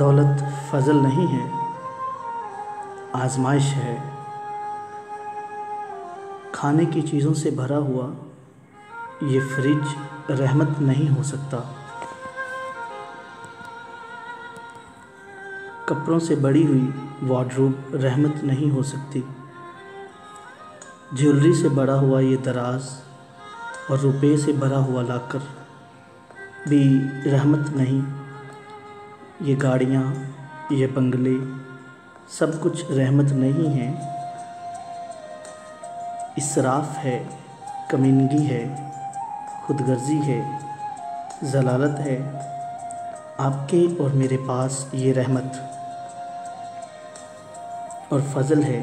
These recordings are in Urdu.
دولت فضل نہیں ہے، آزمائش ہے۔ کھانے کی چیزوں سے بھرا ہوا یہ فریج رحمت نہیں ہو سکتا۔ کپڑوں سے بڑی ہوئی وارڈروب رحمت نہیں ہو سکتی۔ جیولری سے بڑا ہوا یہ دراز اور روپے سے بھرا ہوا لاکر بھی رحمت نہیں۔ یہ گاڑیاں، یہ بنگلے، سب کچھ رحمت نہیں ہیں۔ اسراف ہے، کمینگی ہے، خود غرضی ہے، ضلالت ہے۔ آپ کے اور میرے پاس یہ رحمت اور فضل ہے،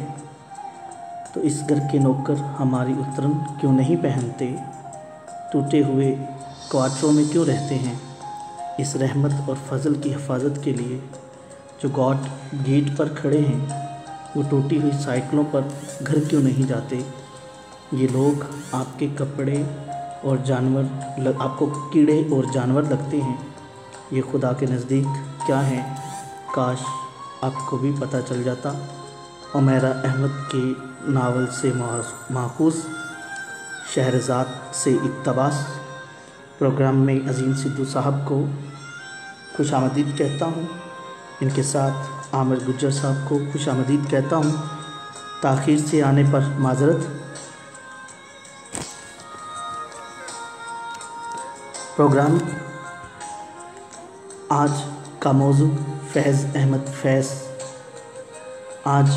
تو اس گھر کے نوکر ہماری اترن کیوں نہیں پہنتے؟ ٹوٹے ہوئے کوارٹروں میں کیوں رہتے ہیں؟ اس رحمت اور فضل کی حفاظت کے لیے جو گیٹ پر کھڑے ہیں، وہ ٹوٹی ہوئی سائیکلوں پر گھر کیوں نہیں جاتے؟ یہ لوگ آپ کے کپڑے اور جانور، آپ کو کیڑے اور جانور لگتے ہیں، یہ خدا کے نزدیک کیا ہیں؟ کاش آپ کو بھی پتہ چل جاتا۔ عمیرہ احمد کے ناول سے ماخوذ شہرزاد سے اقتباس۔ پروگرام میں عظیم سدھو صاحب کو خوش آمدید کہتا ہوں، ان کے ساتھ عامر گجر صاحب کو خوش آمدید کہتا ہوں۔ تاخیر سے آنے پر معذرت۔ پروگرام آج کا موضوع فیض احمد فیض۔ آج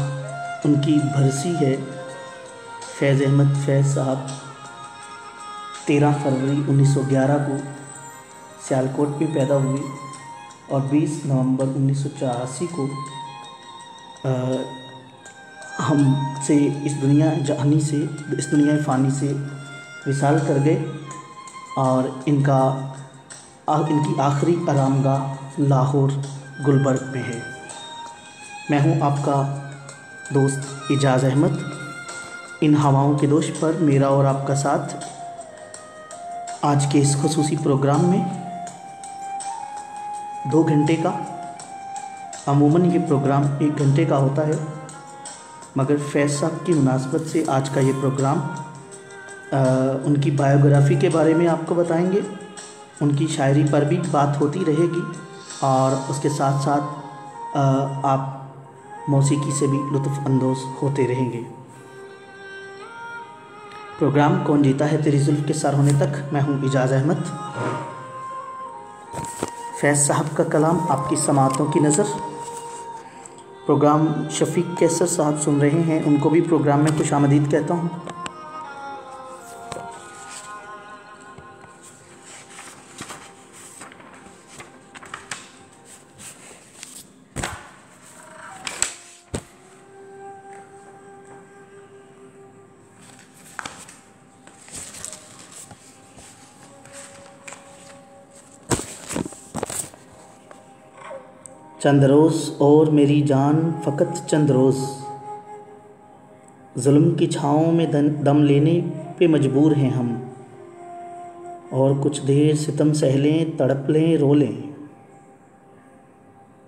ان کی برسی ہے۔ فیض احمد فیض صاحب 13 فروری 1911 کو سیالکوٹ میں پیدا ہوئے اور 20 نومبر 1984 کو ہم سے اس دنیا فانی سے وصال کر گئے، اور ان کی آخری آرامگاہ لاہور گلبرگ میں ہے۔ میں ہوں آپ کا دوست اعجاز احمد۔ ان ہواؤں کے دوش پر میرا اور آپ کا ساتھ آج کے اس خصوصی پروگرام میں 2 گھنٹے کا، عموماً یہ پروگرام 1 گھنٹے کا ہوتا ہے، مگر فیض صاحب کی مناسبت سے آج کا یہ پروگرام ان کی بائیوگرافی کے بارے میں آپ کو بتائیں گے۔ ان کی شاعری پر بھی بات ہوتی رہے گی، اور اس کے ساتھ ساتھ آپ موسیقی سے بھی لطف اندوز ہوتے رہیں گے۔ پروگرام کون جیتا ہے تیری زلف کے سر ہونے تک، میں ہوں اعجاز احمد۔ فیض صاحب کا کلام آپ کی سماعتوں کی نظر۔ پروگرام شفیق کیسر صاحب سن رہے ہیں، ان کو بھی پروگرام میں خوش آمدید کہتا ہوں۔ چند روز اور میری جان، فقط چند روز، ظلم کی چھاؤں میں دم لینے پہ مجبور ہیں ہم، اور کچھ دیر ستم سہ لیں، تڑپ لیں، رو لیں،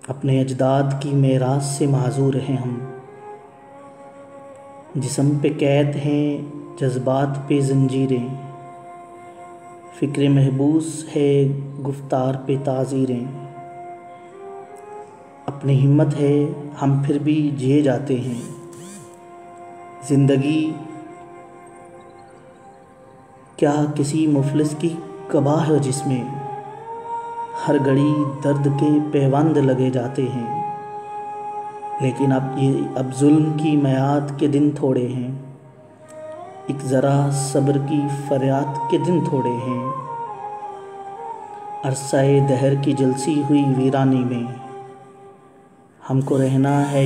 اپنے اجداد کی میراث سے معذور ہیں ہم۔ جسم پہ قید ہیں جذبات پہ زنجیریں، فکر محبوس ہے گفتار پہ تعزیریں، اپنی ہمت ہے ہم پھر بھی جیے جاتے ہیں۔ زندگی کیا کسی مفلس کی قبا ہے جس میں ہر گھڑی درد کے پیوند لگے جاتے ہیں، لیکن اب ظلم کی میعاد کے دن تھوڑے ہیں، ایک ذرا صبر کی فریاد کے دن تھوڑے ہیں۔ عرصہ دہر کی جلسی ہوئی ویرانی میں ہم کو رہنا ہے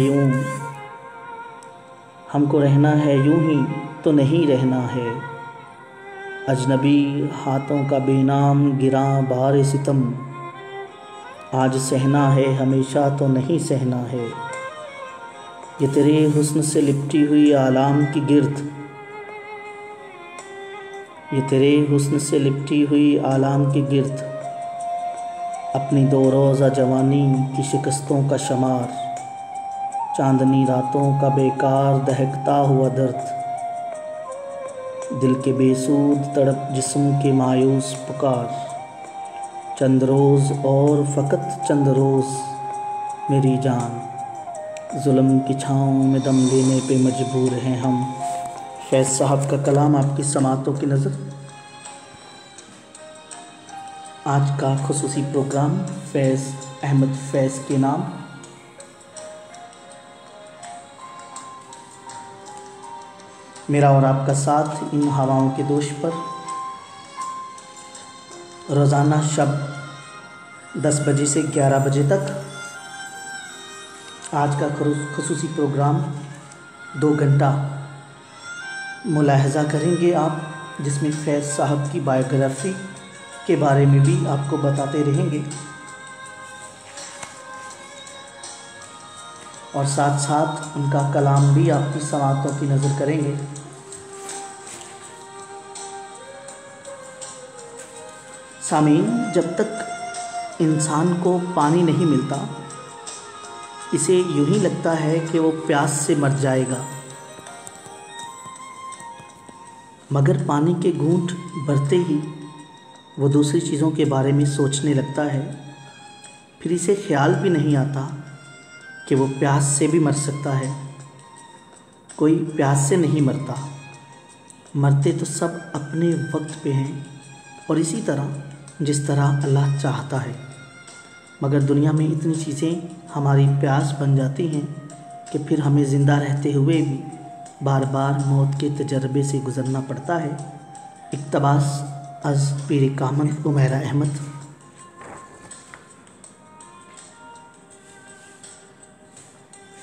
یوں ہی تو نہیں رہنا ہے۔ اجنبی ہاتھوں کا بے نام گراں بار ستم، آج سہنا ہے ہمیشہ تو نہیں سہنا ہے۔ یہ تیرے حسن سے لپٹی ہوئی آلام کی گرد، یہ تیرے حسن سے لپٹی ہوئی آلام کی گرد، اپنی دو روزہ جوانی کی شکستوں کا شمار، چاندنی راتوں کا بیکار دہکتا ہوا درد، دل کے بے سود تڑپ جسم کے مایوس پکار، چند روز اور فقط چند روز میری جان، ظلم کی چھاؤں میں دم لینے پہ مجبور ہیں ہم۔ فیض صاحب کا کلام آپ کی سماعتوں کی نظر۔ آج کا خصوصی پروگرام فیض احمد فیض کے نام۔ میرا اور آپ کا ساتھ ان ہواؤں کے دوش پر روزانہ شب 10 بجے سے 11 بجے تک۔ آج کا خصوصی پروگرام 2 گھنٹہ ملاحظہ کریں گے آپ، جس میں فیض صاحب کی بائیوگرافی کے بارے میں بھی آپ کو بتاتے رہیں گے، اور ساتھ ساتھ ان کا کلام بھی آپ کی سماعتوں کی نظر کریں گے۔ سامعین، جب تک انسان کو پانی نہیں ملتا، اسے یوں ہی لگتا ہے کہ وہ پیاس سے مر جائے گا، مگر پانی کے گھونٹ بھرتے ہی وہ دوسری چیزوں کے بارے میں سوچنے لگتا ہے، پھر اسے خیال بھی نہیں آتا کہ وہ پیاس سے بھی مر سکتا ہے۔ کوئی پیاس سے نہیں مرتا، مرتے تو سب اپنے وقت پہ ہیں، اور اسی طرح جس طرح اللہ چاہتا ہے، مگر دنیا میں اتنی چیزیں ہماری پیاس بن جاتی ہیں کہ پھر ہمیں زندہ رہتے ہوئے بھی بار بار موت کے تجربے سے گزرنا پڑتا ہے۔ اقتباس از پیر کامل عمیرہ احمد۔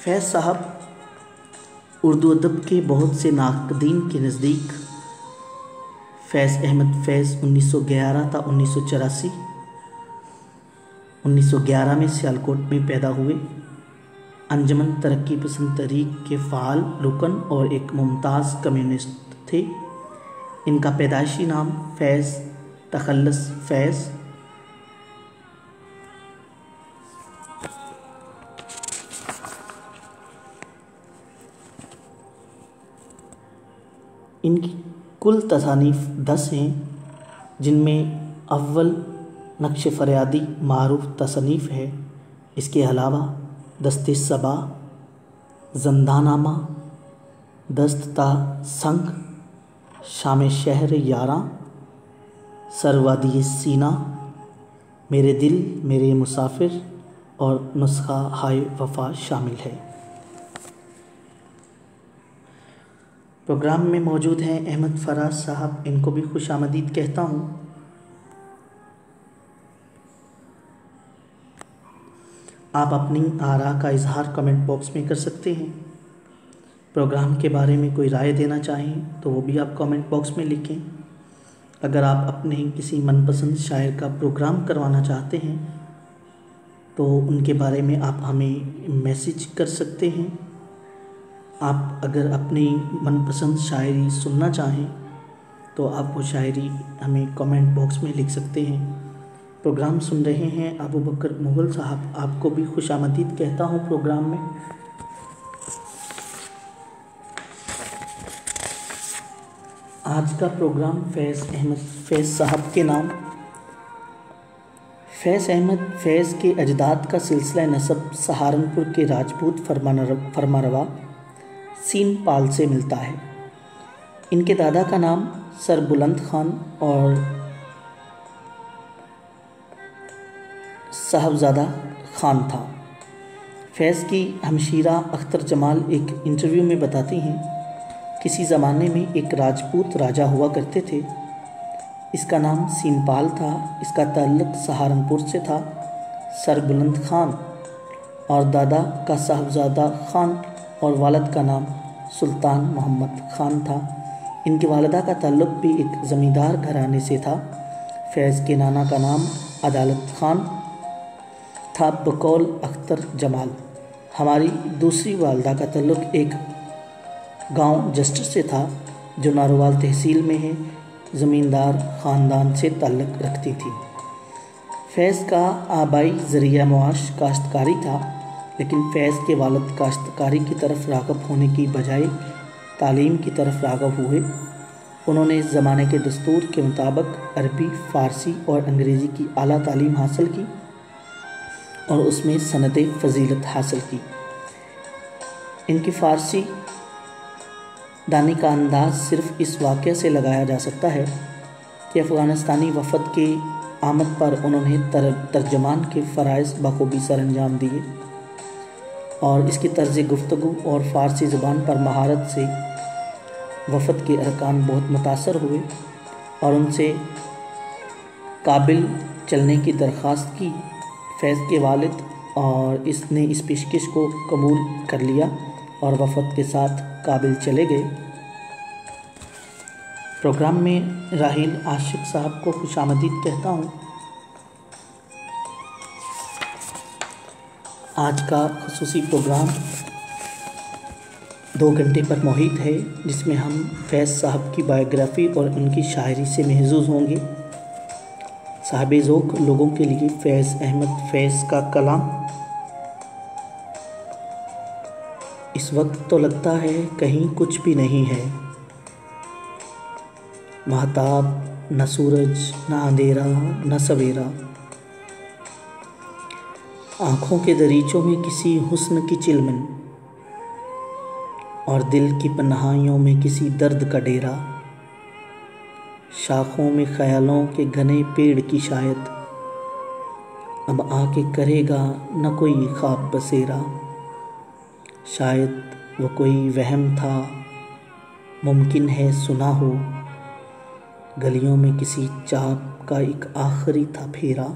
فیض صاحب اردو ادب کے بہت سے ناقدین کے نزدیک فیض احمد فیض 1911 تا 1984، 1911 میں سیالکوٹ میں پیدا ہوئے۔ انجمن ترقی پسند تحریک کے فعال رکن اور ایک ممتاز کمیونسٹ تھے۔ ان کا پیدائشی نام فیض تخلص فیض ان کی کل تصانیف 10 ہیں، جن میں اول نقش فریادی معروف تصنیف ہے۔ اس کے علاوہ دست صبا، زنداں نامہ، دست تا سنگ، شام شہر یاراں، سروادی سینہ، میرے دل میرے مسافر اور نسخہ ہائے وفا شامل ہے۔ پروگرام میں موجود ہیں احمد فراز صاحب، ان کو بھی خوش آمدید کہتا ہوں۔ آپ اپنی آراء کا اظہار کمنٹ باکس میں کر سکتے ہیں۔ پروگرام کے بارے میں کوئی رائے دینا چاہیں تو وہ بھی آپ کمنٹ باکس میں لکھیں۔ اگر آپ اپنے کسی من پسند شاعر کا پروگرام کروانا چاہتے ہیں تو ان کے بارے میں آپ ہمیں میسج کر سکتے ہیں۔ آپ اگر اپنی من پسند شاعری سننا چاہیں تو آپ وہ شاعری ہمیں کمنٹ باکس میں لکھ سکتے ہیں۔ پروگرام سن رہے ہیں ابو بکر مغل صاحب، آپ کو بھی خوش آمدید کہتا ہوں پروگرام میں۔ آج کا پروگرام فیض احمد فیض صاحب کے نام۔ فیض احمد فیض کے اجداد کا سلسلہ نسب سہارنپور کے راجپوت فرمانروا سین پال سے ملتا ہے۔ ان کے دادا کا نام سر بلند خان اور صاحبزادہ خان تھا۔ فیض کی ہمشیرہ اختر جمال ایک انٹرویو میں بتاتی ہیں، کسی زمانے میں ایک راجپوت راجہ ہوا کرتے تھے، اس کا نام سین پال تھا، اس کا تعلق سہارنپور سے تھا۔ سر بلند خان اور دادا کا صاحبزادہ خان اور والد کا نام سلطان محمد خان تھا۔ ان کی والدہ کا تعلق بھی ایک زمیندار گھرانے سے تھا۔ فیض کے نانا کا نام عدالت خان تھا بقول اختر جمال۔ ہماری دوسری والدہ کا تعلق ایک گاؤں جسٹر سے تھا جو ناروال تحصیل میں ہے، زمیندار خاندان سے تعلق رکھتی تھی۔ فیض کا آبائی ذریعہ معاش کاشتکاری تھا، لیکن فیض کے والد کاشتکاری کی طرف راغب ہونے کی بجائے تعلیم کی طرف راغب ہوئے۔ انہوں نے زمانے کے دستور کے مطابق عربی، فارسی اور انگریزی کی اعلیٰ تعلیم حاصل کی اور اس میں سند فضیلت حاصل کی۔ ان کی فارسی دانی کا انداز صرف اس واقعے سے لگایا جا سکتا ہے کہ افغانستانی وفد کے آمد پر انہوں نے ترجمان کے فرائض بخوبی سر انجام دیے اور اس کی طرز گفتگو اور فارسی زبان پر مہارت سے وفد کے ارکان بہت متاثر ہوئے اور ان سے کابل چلنے کی درخواست کی۔ فیض کے والد اور اس نے اس پیشکش کو قبول کر لیا اور وفد کے ساتھ کابل چلے گئے۔ پروگرام میں راحیل عاشق صاحب کو خوش آمدید کہتا ہوں۔ آج کا خصوصی پروگرام 2 گھنٹے پر محیط ہے، جس میں ہم فیض صاحب کی بائیوگرافی اور ان کی شاعری سے محظوظ ہوں گے۔ صاحب ذوق لوگوں کے لیے فیض احمد فیض کا کلام۔ اس وقت تو لگتا ہے کہیں کچھ بھی نہیں ہے، مہتاب نہ سورج نہ اندھیرا نہ سویرا، آنکھوں کے دریچوں میں کسی حسن کی چلمن اور دل کی پنہائیوں میں کسی درد کا ڈیرا، شاخوں میں خیالوں کے گھنے پیڑ کی شاید اب آ کے کرے گا نہ کوئی خواب بسیرا، شاید وہ کوئی وہم تھا، ممکن ہے سنا ہو، گلیوں میں کسی چاپ کا ایک آخری تھا پھیرا،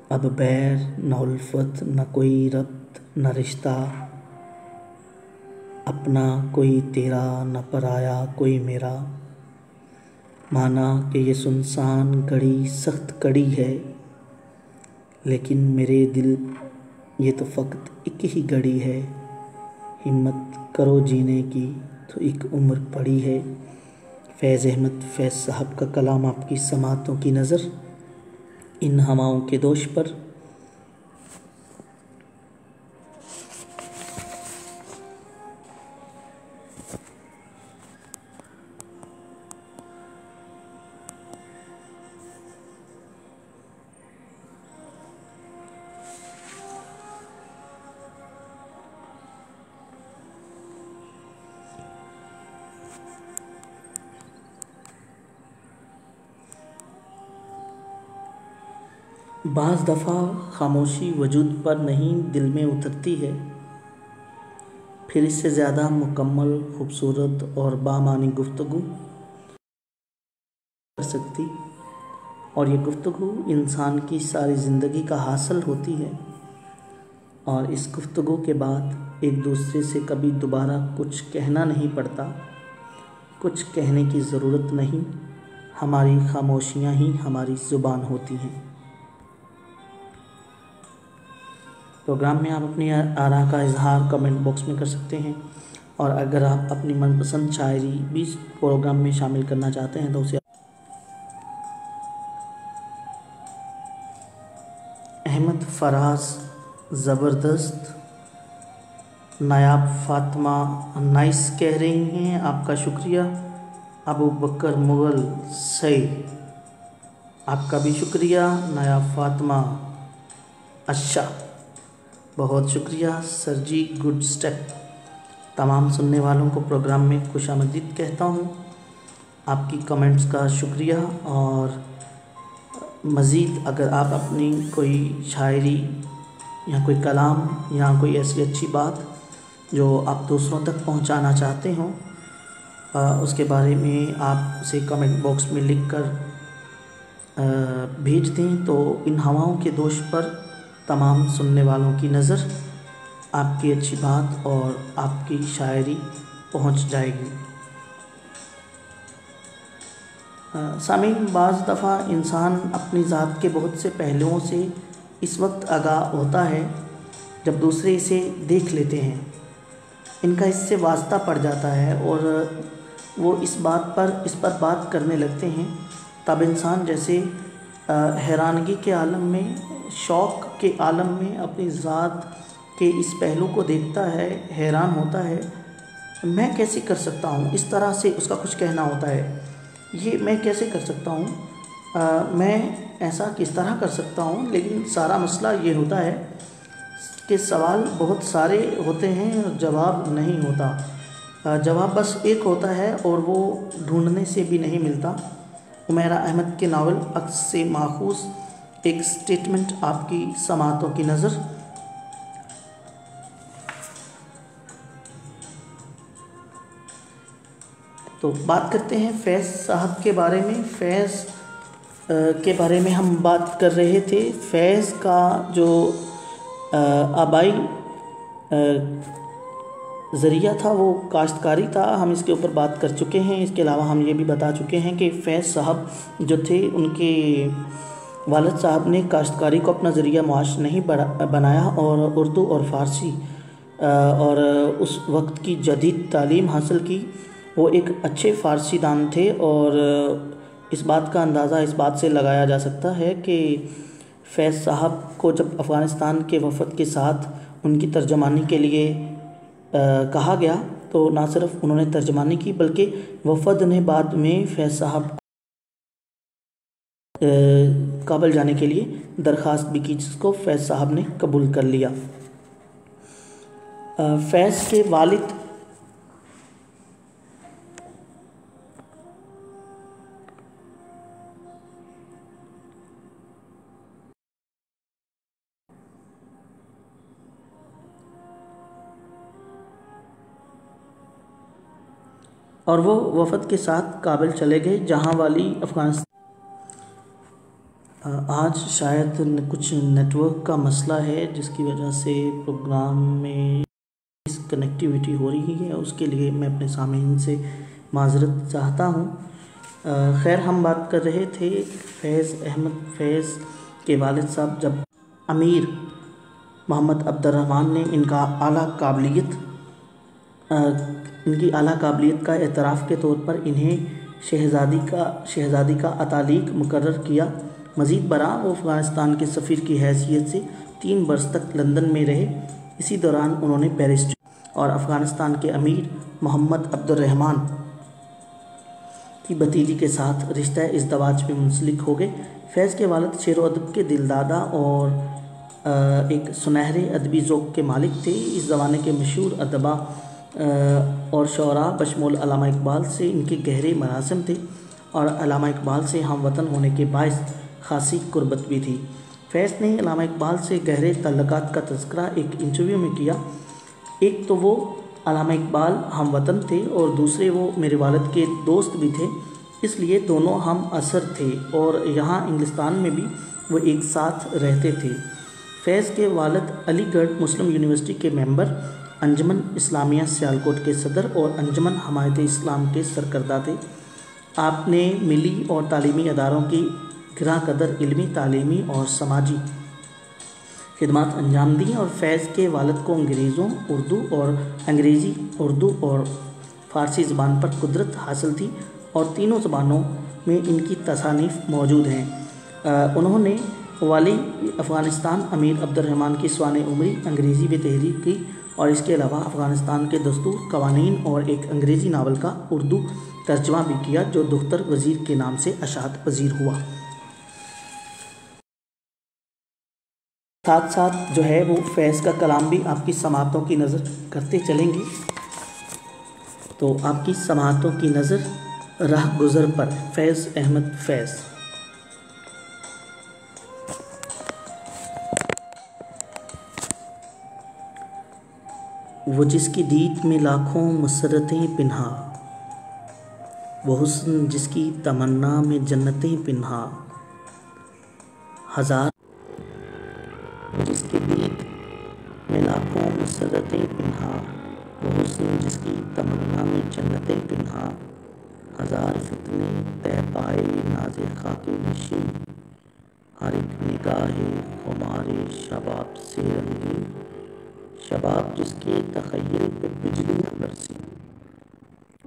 اب بیر نہ الفت نہ کوئی ربط نہ رشتہ، اپنا کوئی تیرا نہ پرایا کوئی میرا، مانا کہ یہ سنسان گھڑی سخت کڑی ہے، لیکن میرے دل یہ تو فقط ایک ہی گھڑی ہے، ہمت کرو جینے کی تو ایک عمر پڑی ہے۔ فیض احمد فیض صاحب کا کلام آپ کی سماعتوں کی نظر ان ہواؤں کے دوش پر۔ بعض دفعہ خاموشی وجود پر نہیں دل میں اترتی ہے، پھر اس سے زیادہ مکمل، خوبصورت اور بامعنی گفتگو کر سکتی، اور یہ گفتگو انسان کی ساری زندگی کا حاصل ہوتی ہے، اور اس گفتگو کے بعد ایک دوسرے سے کبھی دوبارہ کچھ کہنا نہیں پڑتا، کچھ کہنے کی ضرورت نہیں، ہماری خاموشیاں ہی ہماری زبان ہوتی ہیں۔ پروگرام میں آپ اپنی آراء کا اظہار کمنٹ باکس میں کر سکتے ہیں، اور اگر آپ اپنی من پسند شاعری بھی پروگرام میں شامل کرنا چاہتے ہیں تو اسے احمد فراز زبردست نایاب فاطمہ نائس کہہ رہی ہیں، آپ کا شکریہ۔ ابو بکر مغل سعید، آپ کا بھی شکریہ۔ نایاب فاطمہ اچھا، بہت شکریہ سر جی، گڈ سٹیپ۔ تمام سننے والوں کو پروگرام میں خوش آمدید کہتا ہوں، آپ کی کمنٹس کا شکریہ، اور مزید اگر آپ اپنی کوئی شاعری یا کوئی کلام یا کوئی ایسی اچھی بات جو آپ دوسروں تک پہنچانا چاہتے ہوں، اس کے بارے میں آپ اسے کمنٹ باکس میں لکھ کر بھیج دیں، تو ان ہواؤں کے دوش پر تمام سننے والوں کی نظر آپ کی اچھی بات اور آپ کی شاعری پہنچ جائے گی۔ سامعین، بعض دفعہ انسان اپنی ذات کے بہت سے پہلوؤں سے اس وقت آگاہ ہوتا ہے جب دوسرے اسے دیکھ لیتے ہیں، ان کا اس سے واسطہ پڑ جاتا ہے اور وہ اس پر بات کرنے لگتے ہیں، تب انسان جیسے حیرانگی کے عالم میں، شوق کے عالم میں اپنی ذات کے اس پہلو کو دیکھتا ہے، حیران ہوتا ہے، میں کیسے کر سکتا ہوں؟ اس طرح سے اس کا کچھ کہنا ہوتا ہے، یہ میں کیسے کر سکتا ہوں، میں ایسا کس طرح کر سکتا ہوں؟ لیکن سارا مسئلہ یہ ہوتا ہے کہ سوال بہت سارے ہوتے ہیں اور جواب نہیں ہوتا، جواب بس ایک ہوتا ہے اور وہ ڈھونڈنے سے بھی نہیں ملتا۔ عمیرہ احمد کے ناول عکس سے ماخوذ ایک سٹیٹمنٹ، آپ کی سماعتوں کی نظر۔ تو بات کرتے ہیں فیض صاحب کے بارے میں۔ فیض کے بارے میں ہم بات کر رہے تھے۔ فیض کا جو آبائی ذریعہ تھا وہ کاشتکاری تھا، ہم اس کے اوپر بات کر چکے ہیں۔ اس کے علاوہ ہم یہ بھی بتا چکے ہیں کہ فیض صاحب جو تھے، ان کے والد صاحب نے کاشتکاری کو اپنا ذریعہ معاش نہیں بنایا اور اردو اور فارسی اور اس وقت کی جدید تعلیم حاصل کی۔ وہ ایک اچھے فارسی دان تھے اور اس بات کا اندازہ اس بات سے لگایا جا سکتا ہے کہ فیض صاحب کو جب افغانستان کے وفد کے ساتھ ان کی ترجمانی کے لیے کہا گیا تو نہ صرف انہوں نے ترجمانی کی بلکہ وفد نے بعد میں فیض صاحب کابل جانے کے لیے درخواست بھی کی، جس کو فیض صاحب نے قبول کر لیا۔ فیض کے والد اور وہ وفد کے ساتھ کابل چلے گئے، جہاں والی افغانستان۔ آج شاید کچھ نیٹ ورک کا مسئلہ ہے جس کی وجہ سے پروگرام میں کنیکٹیویٹی ہو رہی ہے، اس کے لیے میں اپنے سامعین سے معذرت چاہتا ہوں۔ خیر، ہم بات کر رہے تھے فیض احمد۔ فیض کے والد صاحب جب امیر محمد عبد الرحمن نے ان کی اعلیٰ قابلیت کا اعتراف کے طور پر انہیں شہزادی کا اتالیق مقرر کیا، مزید برآں وہ افغانستان کے سفیر کی حیثیت سے 3 برس تک لندن میں رہے۔ اسی دوران انہوں نے بیرسٹری اور افغانستان کے امیر محمد عبد الرحمن کی بھتیجی کے ساتھ رشتہ ازدواج میں منسلک ہو گئے۔ فیض کے والد شعر و ادب کے دلدادہ اور ایک سنہرے ادبی ذوق کے مالک تھے۔ اس زمانے کے مشہور ادباء اور شعراء بشمول علامہ اقبال سے ان کے گہرے مراسم تھے اور علامہ اقبال سے ہم وطن ہونے کے باعث خاصی قربت بھی تھی۔ فیض نے علامہ اقبال سے گہرے تعلقات کا تذکرہ ایک انٹرویو میں کیا۔ ایک تو وہ علامہ اقبال ہم وطن تھے اور دوسرے وہ میرے والد کے دوست بھی تھے، اس لیے دونوں ہم عصر تھے اور یہاں انگلستان میں بھی وہ ایک ساتھ رہتے تھے۔ فیض کے والد علی گڑھ مسلم یونیورسٹی کے ممبر، انجمن اسلامیہ سیالکوٹ کے صدر اور انجمن حمایت اسلام کے سرکردہ تھے۔ آپ نے ملی اور تعلیمی اداروں کی گراں قدر علمی، تعلیمی اور سماجی خدمات انجام دیں اور فیض کے والد کو انگریزی، اردو اور فارسی زبان پر قدرت حاصل تھی اور تینوں زبانوں میں ان کی تصانیف موجود ہیں۔ انہوں نے والی افغانستان امیر عبد الرحمن کی سوانح عمری انگریزی میں تحریر کی اور اس کے علاوہ افغانستان کے دستور، قوانین اور ایک انگریزی ناول کا اردو ترجمہ بھی کیا جو دختر وزیر کے نام سے اشاعت پذیر ہوا۔ ساتھ ساتھ جو ہے وہ فیض کا کلام بھی آپ کی سماعتوں کی نظر کرتے چلیں گے۔ تو آپ کی سماعتوں کی نظر راہ گزر پر، فیض احمد فیض۔ وہ جس کی دید میں لاکھوں مسرتیں پنہا، وہ حسن جس کی تمنا میں جنتیں پنہا، ہزار جس کی دید میں لاکھوں مسرتیں پنہا، وہ حسن جس کی تمنا میں جنتیں پنہا، ہزار فتنے طے پائے ناز خاک نشین، ہر ایک نگاہ خمار شباب سے رنگین، شباب جس کے تخیل پہ بجلیاں برسی،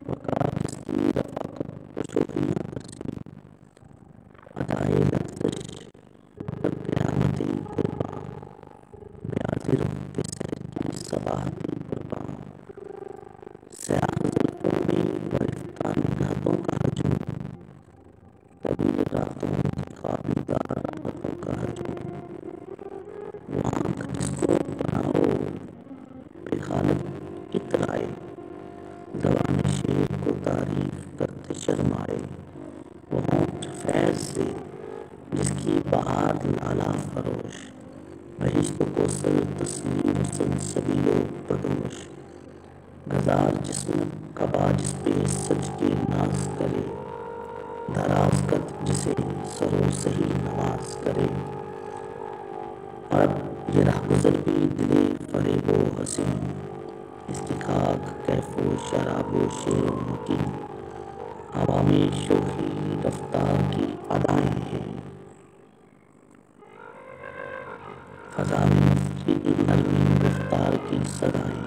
وقار جس کی رفاقت پہ شوخیاں برسی، ادائے لفظ زبان شیر کو تعریف کرتے شرمائے، وہ ہونٹ فیض سے جس کی بہار لالا فروش، بہشت و کوثر تسلیم و سلسبیل و بدوش، گزار جسم قبا جس پہ سج کے ناز کرے، دراز قد جسے سر و سہی نواز کرے، اور اب یہ رہ گزر بھی دلے فریب و حسین، اس کی خاک کیف و شراب و شیر و مکین، ہوا میں شوخی رفتار کی ادائیں ہیں، فضا میں نرمی رفتار کی صدائیں،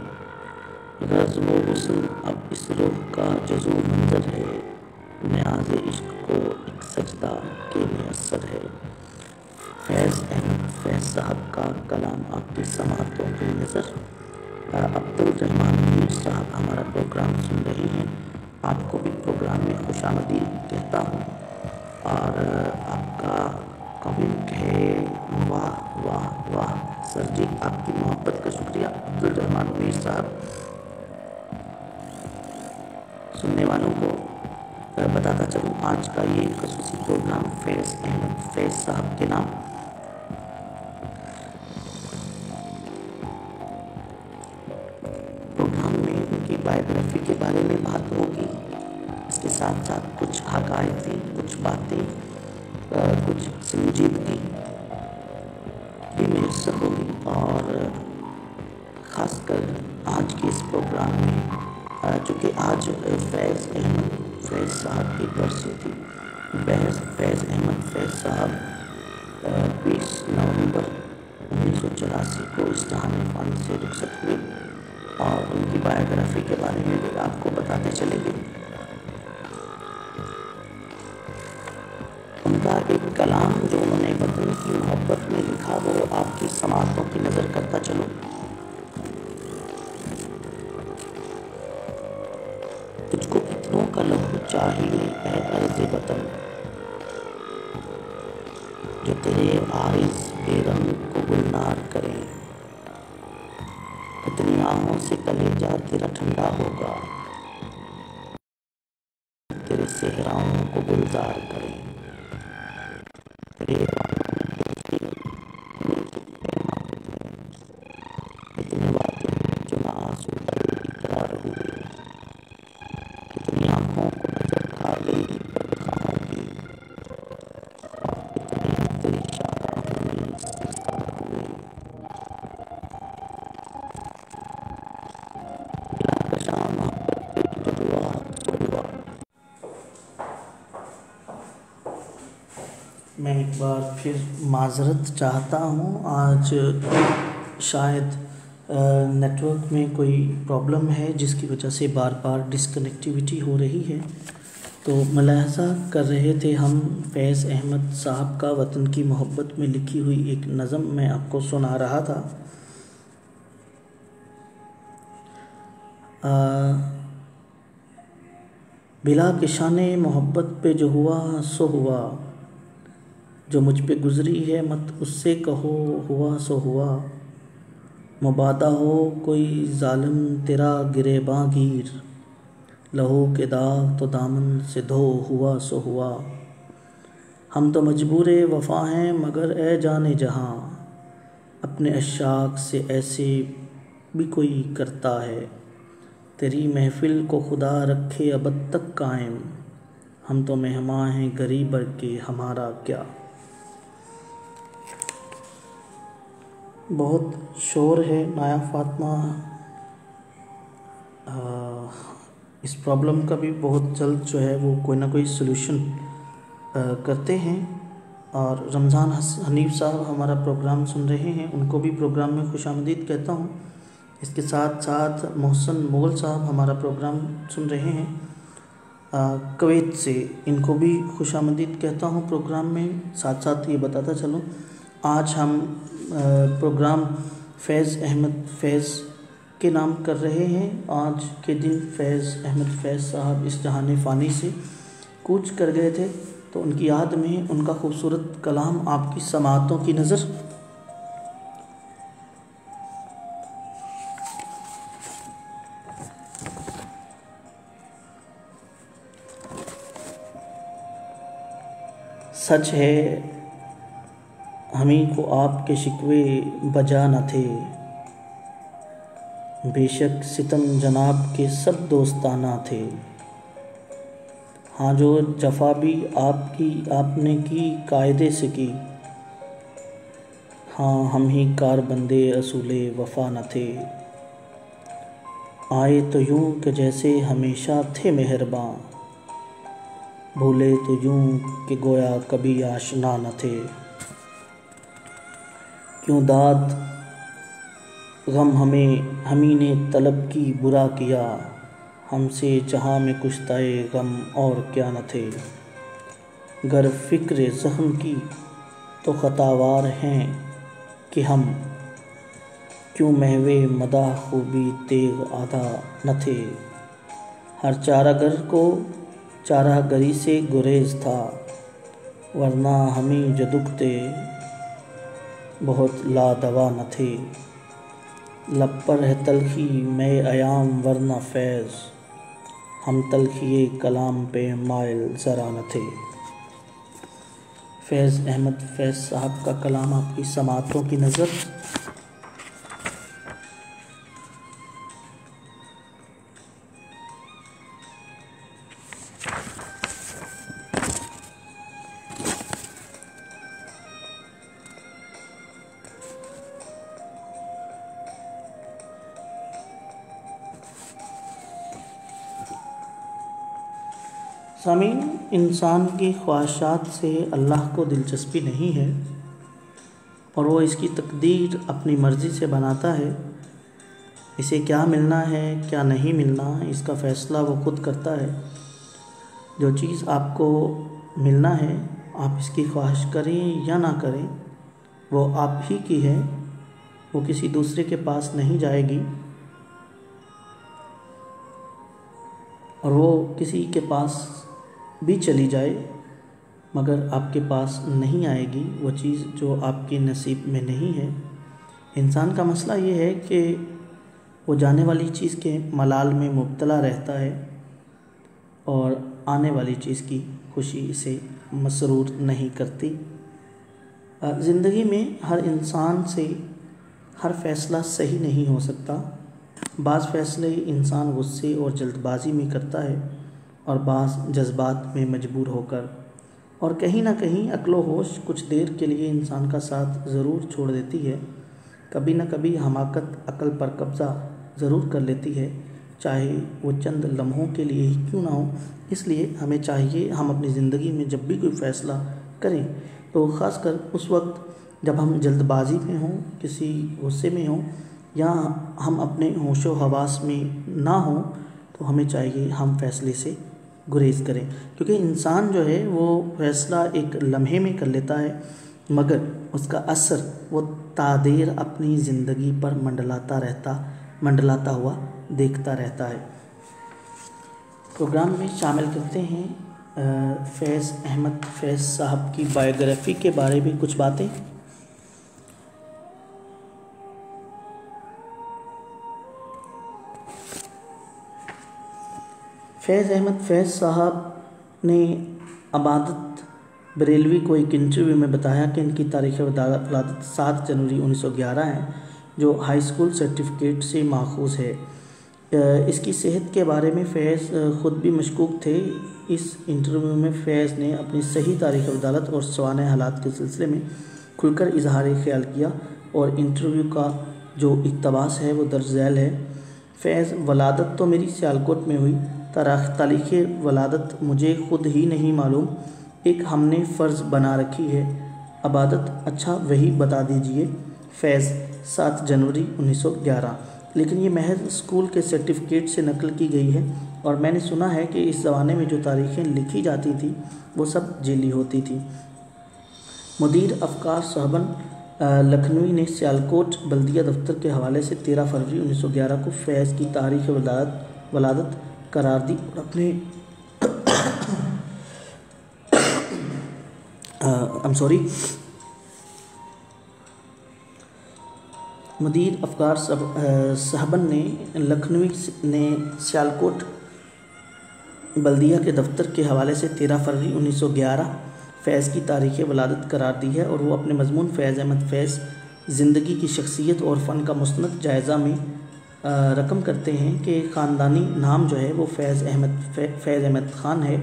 غزل و حسن اب اس رخ کا جزو منظر ہے، نیاز عشق کو ایک سجدہ کے میسر ہے۔ فیض احمد فیض صاحب کا کلام آپ کی سماعتوں کی نظر۔ عبدالرحمن میر صاحب ہمارا پروگرام سن رہے ہیں، آپ کو بھی پروگرام میں خوش آمدید کہتا ہوں، اور آپ کا کمنٹ ہے واہ واہ واہ سر جی، آپ کی محبت کا شکریہ عبدالرحمن میر صاحب۔ سننے والوں کو بتاتا چلوں آج کا یہ خصوصی پروگرام فیض احمد فیض صاحب کے نام۔ پروگرام میں ان کی بایوگرافی کے بارے میں بات ہوگی، اس کے ساتھ ساتھ کچھ حقائقی کچھ باتیں کچھ سنجیدگی بھی میسر ہوگی، اور خاص کر آج کے اس پروگرام میں چونکہ آج فیض احمد فیض صاحب کی برسی تھی، فیض احمد فیض صاحب 20 نومبر 1984 کو اس جہان فانی سے رخصت ہوئے، اور ان کی بایوگرافی کے بارے میں بھی آپ کو بتاتے چلیں گے۔ ان کا ایک کلام جو انہوں نے وطن کی محبت میں لکھا وہ آپ کی سماعتوں کی نظر کرتا چلوں۔ تجھ کو اتنوں کا لہو چاہیے اے ارض وطن، جو تیرے عارض بے رنگ کو گلنار کریں، اتنی آہوں سے کلیجہ تیرا ٹھنڈا ہوگا، تیرے صحراؤں کو گلزار کریں، تیرے رانوں میں دوستی اتنے وعدے جو نہ آنسو تلے اقرار ہوئے، کتنی آنکھوں کو نظر کھا گئی بدخواہوں کی، اتنے تیری شاہراہوں میں سجدہ ہوئے، بلا کشاں محبت پہ جو ہوا سو ہوا۔ میں ایک بار پھر معذرت چاہتا ہوں، آج شاید نیٹ ورک میں کوئی پرابلم ہے جس کی وجہ سے بار بار ڈسکنیکٹیویٹی ہو رہی ہے۔ تو ملاحظہ کر رہے تھے ہم فیض احمد صاحب کا وطن کی محبت میں لکھی ہوئی ایک نظم میں آپ کو سنا رہا تھا۔ بلا کشان محبت پہ جو ہوا سو ہوا، جو مجھ پہ گزری ہے مت اس سے کہو ہوا سو ہوا، مبادا ہو کوئی ظالم تیرا گریباں گیر، لہو کے داغ تو دامن سے دھو ہوا سو ہوا، ہم تو مجبور وفا ہیں مگر اے جان جہاں، اپنے عشاق سے ایسے بھی کوئی کرتا ہے، تیری محفل کو خدا رکھے ابد تک قائم، ہم تو مہماں ہیں غریب کے ہمارا کیا۔ بہت شور ہے نایا فاطمہ، اس پرابلم کا بھی بہت جلد جو ہے وہ کوئی نہ کوئی سلوشن کرتے ہیں، اور رمضان حنیف صاحب ہمارا پروگرام سن رہے ہیں، ان کو بھی پروگرام میں خوش آمدید کہتا ہوں۔ اس کے ساتھ ساتھ محسن مغل صاحب ہمارا پروگرام سن رہے ہیں کویت سے، ان کو بھی خوش آمدید کہتا ہوں پروگرام میں۔ ساتھ ساتھ یہ بتاتا چلوں آج ہم پروگرام فیض احمد فیض کے نام کر رہے ہیں۔ آج کے دن فیض احمد فیض صاحب اس جہان فانی سے کوچ کر گئے تھے، تو ان کی یاد میں ان کا خوبصورت کلام آپ کی سماعتوں کی نظر۔ سچ ہے ہمیں کو آپ کے شکوے بجا نہ تھے، بے شک ستم جناب کے سب دوستانہ تھے۔ ہاں جو جفا بھی آپ نے کی قاعدے سے کی، ہاں ہم ہی کار بندے اصول وفا نہ تھے۔ آئے تو یوں کہ جیسے ہمیشہ تھے مہرباں، بھولے تو یوں کہ گویا کبھی آشنا نہ تھے۔ کیوں داد غم ہمیں نے طلب کی برا کیا، ہم سے جہاں میں کشتۂ غم اور کیا نہ تھے۔ گر فکر زخم کی تو خطاوار ہیں کہ ہم، کیوں محو مداح خوبی تیغ آدھا نہ تھے۔ ہر چارہ گر کو چارہ گری سے گریز تھا، ورنہ ہمیں جو دکھ تھے بہت لادوا نہ تھے۔ لب پر ہے تلخی مے ایام ورنہ فیض، ہم تلخی کلام پہ مائل ذرا نہ تھے۔ فیض احمد فیض صاحب کا کلام آپ کی سماعتوں کی نظر۔ سامعین، انسان کی خواہشات سے اللہ کو دلچسپی نہیں ہے، اور وہ اس کی تقدیر اپنی مرضی سے بناتا ہے۔ اسے کیا ملنا ہے کیا نہیں ملنا، اس کا فیصلہ وہ خود کرتا ہے۔ جو چیز آپ کو ملنا ہے، آپ اس کی خواہش کریں یا نہ کریں، وہ آپ ہی کی ہے، وہ کسی دوسرے کے پاس نہیں جائے گی، اور وہ کسی کے پاس بھی چلی جائے مگر آپ کے پاس نہیں آئے گی وہ چیز جو آپ کے نصیب میں نہیں ہے۔ انسان کا مسئلہ یہ ہے کہ وہ جانے والی چیز کے ملال میں مبتلا رہتا ہے اور آنے والی چیز کی خوشی سے مسرور نہیں کرتی۔ زندگی میں ہر انسان سے ہر فیصلہ صحیح نہیں ہو سکتا۔ بعض فیصلے انسان غصے اور جلد بازی میں کرتا ہے، اور بعض جذبات میں مجبور ہو کر، اور کہیں نہ کہیں عقل و ہوش کچھ دیر کے لیے انسان کا ساتھ ضرور چھوڑ دیتی ہے۔ کبھی نہ کبھی حماقت عقل پر قبضہ ضرور کر لیتی ہے، چاہے وہ چند لمحوں کے لیے ہی کیوں نہ ہو۔ اس لیے ہمیں چاہیے ہم اپنی زندگی میں جب بھی کوئی فیصلہ کریں تو خاص کر اس وقت جب ہم جلد بازی میں ہوں، کسی غصے میں ہوں، یا ہم اپنے ہوش و حواس میں نہ ہوں، تو ہمیں چاہیے ہم فیصلے سے گریز کریں، کیونکہ انسان جو ہے وہ فیصلہ ایک لمحے میں کر لیتا ہے مگر اس کا اثر وہ تادیر اپنی زندگی پر منڈلاتا ہوا دیکھتا رہتا ہے۔ پروگرام میں شامل کرتے ہیں فیض احمد فیض صاحب کی بائیوگرافی کے بارے میں کچھ باتیں۔ فیض احمد فیض صاحب نے عبادت بریلوی کو ایک انٹرویو میں بتایا کہ ان کی تاریخ ولادت 7 جنوری 1911 ہے، جو ہائی اسکول سرٹیفکیٹ سے ماخوذ ہے۔ اس کی صحت کے بارے میں فیض خود بھی مشکوک تھے۔ اس انٹرویو میں فیض نے اپنی صحیح تاریخ ولادت اور سوانح حالات کے سلسلے میں کھل کر اظہار خیال کیا، اور انٹرویو کا جو اقتباس ہے وہ درج ذیل ہے۔ فیض: ولادت تو میری سیالکوٹ میں ہوئی، تاریخ ولادت مجھے خود ہی نہیں معلوم، ایک ہم نے فرض بنا رکھی ہے۔ عبادت: اچھا وہی بتا دیجئے۔ فیض: 7 جنوری 1911، لیکن یہ محض اسکول کے سرٹیفکیٹ سے نقل کی گئی ہے، اور میں نے سنا ہے کہ اس زمانے میں جو تاریخیں لکھی جاتی تھیں وہ سب جعلی ہوتی تھیں۔ مدیر افکار صہبن لکھنوی نے سیالکوٹ بلدیہ دفتر کے حوالے سے 13 فروری 1911 کو فیض کی تاریخ ولادت قرار دی، اور اپنے مدیر افکار صہبن نے لکھنوی نے سیالکوٹ بلدیہ کے دفتر کے حوالے سے 13 فروری 1911 فیض کی تاریخ ولادت قرار دی ہے، اور وہ اپنے مضمون فیض احمد فیض زندگی کی شخصیت اور فن کا مستند جائزہ میں رقم کرتے ہیں کہ خاندانی نام جو ہے وہ فیض احمد خان ہے،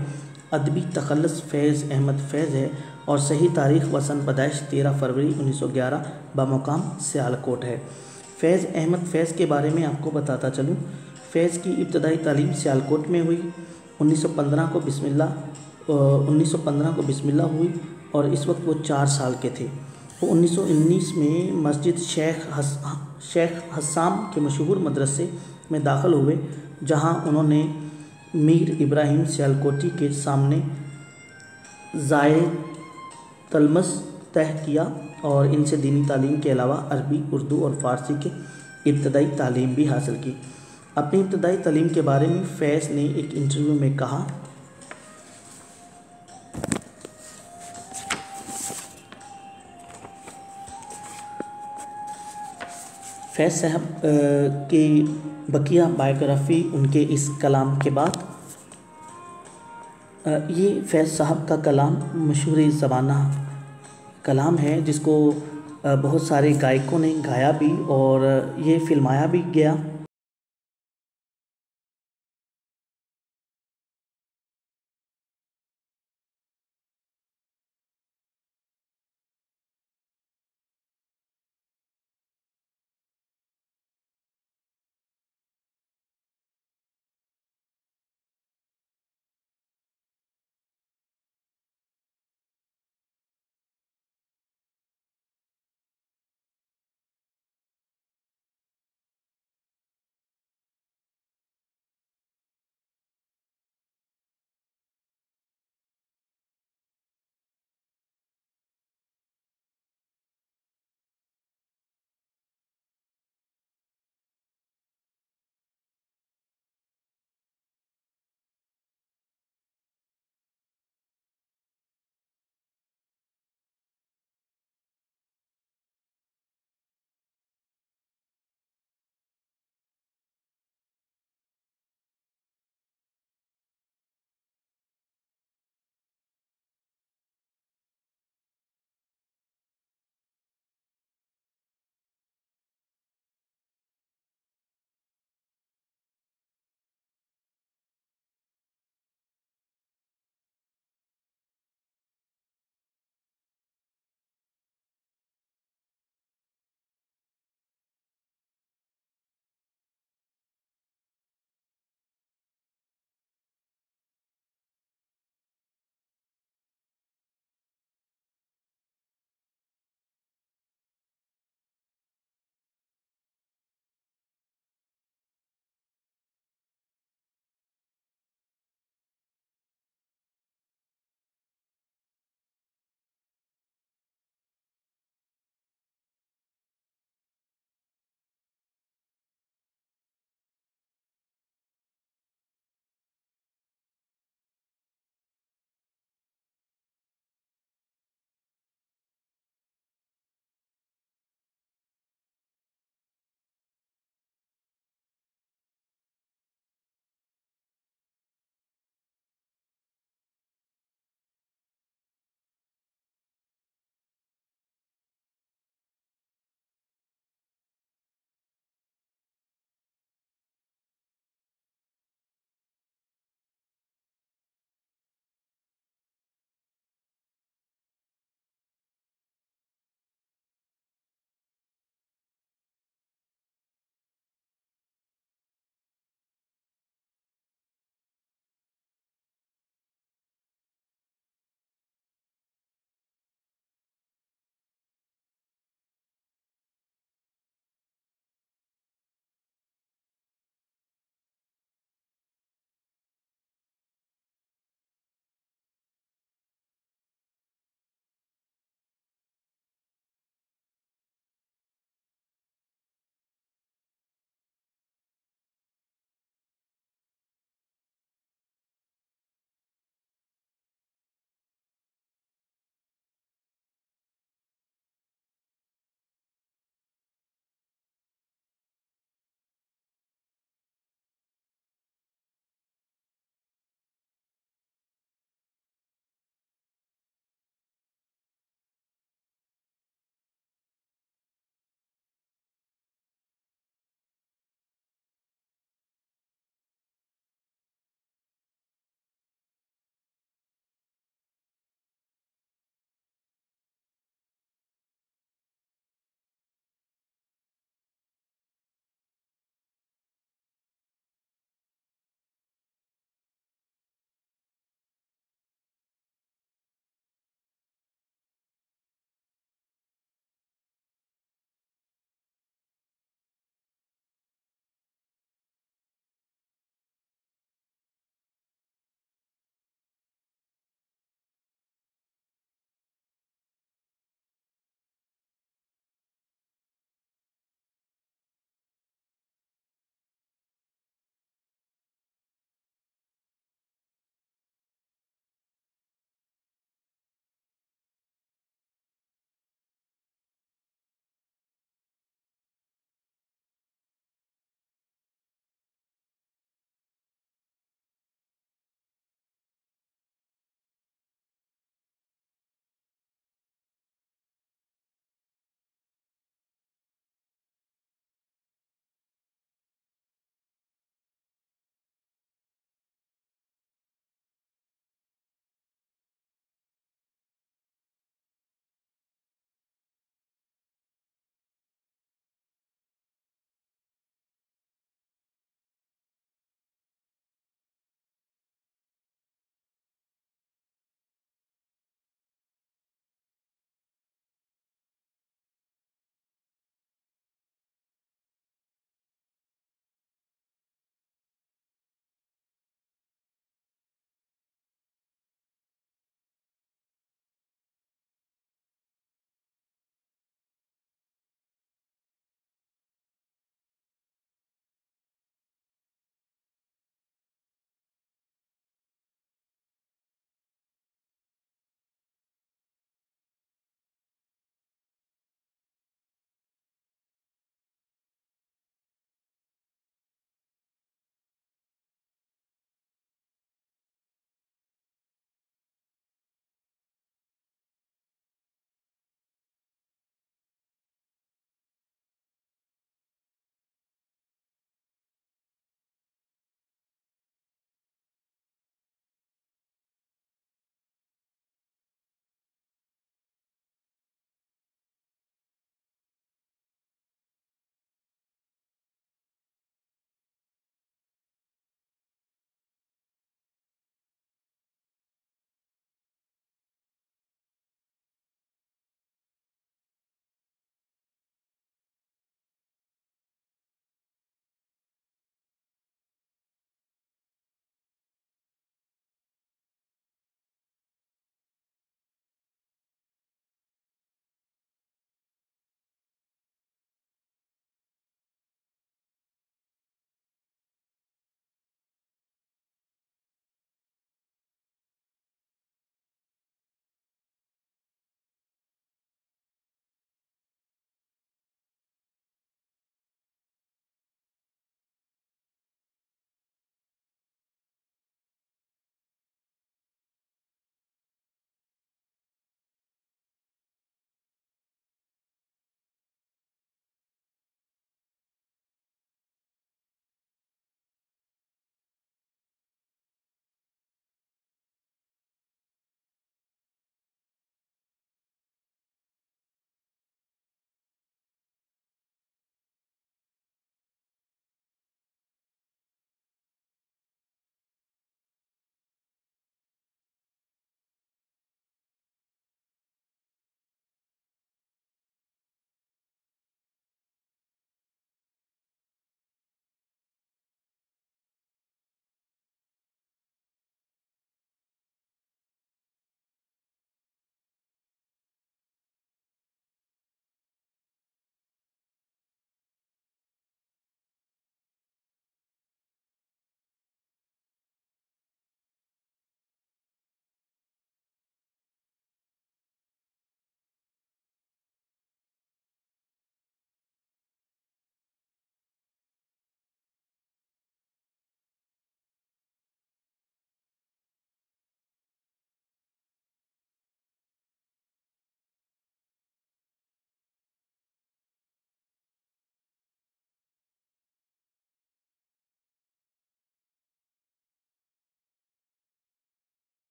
ادبی تخلص فیض احمد فیض ہے، اور صحیح تاریخ و سن پیدائش 13 فروری 1911 بمقام سیالکوٹ ہے۔ فیض احمد فیض کے بارے میں آپ کو بتاتا چلوں۔ فیض کی ابتدائی تعلیم سیالکوٹ میں ہوئی۔ 1915 کو بسم اللہ ہوئی اور اس وقت وہ 4 سال کے تھے۔ وہ 1919 میں مسجد شیخ حسام کے مشہور مدرسے میں داخل ہوئے، جہاں انہوں نے میر ابراہیم سیالکوٹی کے سامنے ضائع تلمذ طے کیا اور ان سے دینی تعلیم کے علاوہ عربی، اردو اور فارسی کے ابتدائی تعلیم بھی حاصل کی۔ اپنی ابتدائی تعلیم کے بارے میں فیض نے ایک انٹرویو میں کہا، فیض صاحب کی بقیہ بائیوگرافی ان کے اس کلام کے بعد، یہ فیض صاحب کا کلام مشہور زبانہ کلام ہے، جس کو بہت سارے گائکوں نے گایا بھی اور یہ فلمایا بھی گیا۔